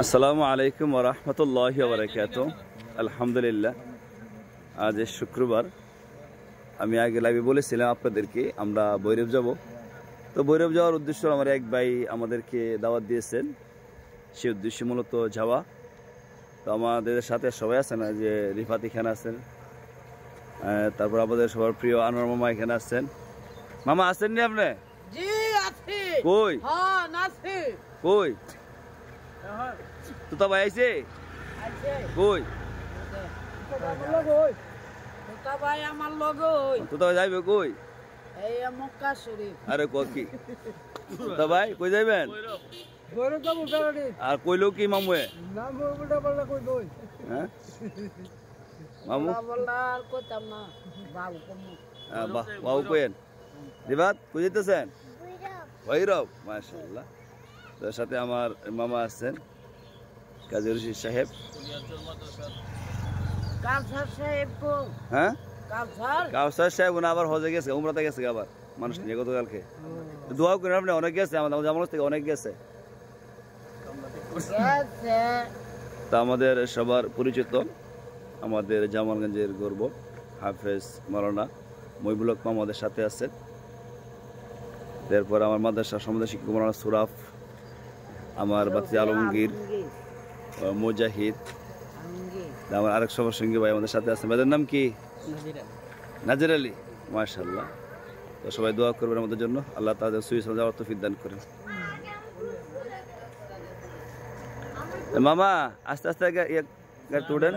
আসসালামু আলাইকুম ওয়া রাহমাতুল্লাহি ওয়া বারাকাতুহু। আলহামদুলিল্লাহ, আজ শুক্রবার। আমি আগে লাইভে বলেছিলাম আপনাদেরকে আমরা ভৈরব যাব। তো ভৈরব যাওয়ার উদ্দেশ্য আমার এক ভাই আমাদেরকে দাওয়াত দিয়েছেন, সেই উদ্দেশ্যে মূলত যাওয়া। তো আমাদের সাথে সবাই আছেন, যে রিফাত এখানে আছেন, তারপর আমাদের সবার প্রিয় আনোয়ার মামা এখানে আছেন। মামা আছেন নি আপনি? জি আছি। কই? হ্যাঁ নাছি। কই? তুতা ভাই আইছে? আছে। কই? তুতা ভাই আমার লগে হই। তুতা ভাই যাইবে কই? এই মক্কা শরীফ। আরে কি তুতা ভাই কই যাইবেন? ভৈরব যাবো বেড়ানি। আর কইলো কি মামুয়ে? নাম উল্টা পাল্টা কই দই। হ্যাঁ মামু বললা আর কইতাম না। বাবু কমু। বাহ বাবু কইেন। রিবাত কই যেতেছেন? ভৈরব। মাশাআল্লাহ। তার সাথে আমার মামা আছেন কাজী রশিদ সাহেব। কাউসার সাহেব কো? হ্যাঁ কাউসার সাহেব না, আবার হজে গেছে, উমরাতে গেছে আবার মানুষ নিয়ে গতকালকে। দোয়া করেন আপনি, অনেক গেছে আমাদের জামানত থেকে অনেক গেছে। তা আমাদের সবার পরিচিত আমাদের জামালগঞ্জের গর্ব হাফেজ মাওলানা মহিবুল হক আমাদের সাথে আছেন। এরপর আমার মাদ্রাসা সমাজ শিক্ষক মাওলানা সুরাফ, আমার বাতি আলমগীর, মুজাহিদ, আমার আরেক সবার সঙ্গী ভাই আমাদের সাথে আছেন। ভাইদের নাম কি? নাজির আলী। মাশাআল্লাহ। তো সবাই দোয়া করবেন আমাদের জন্য, আল্লাহ তাদের সুই সালামত যাওয়ার তৌফিক দান করেন। মামা আস্তে আস্তে গাড়ি উঠেন।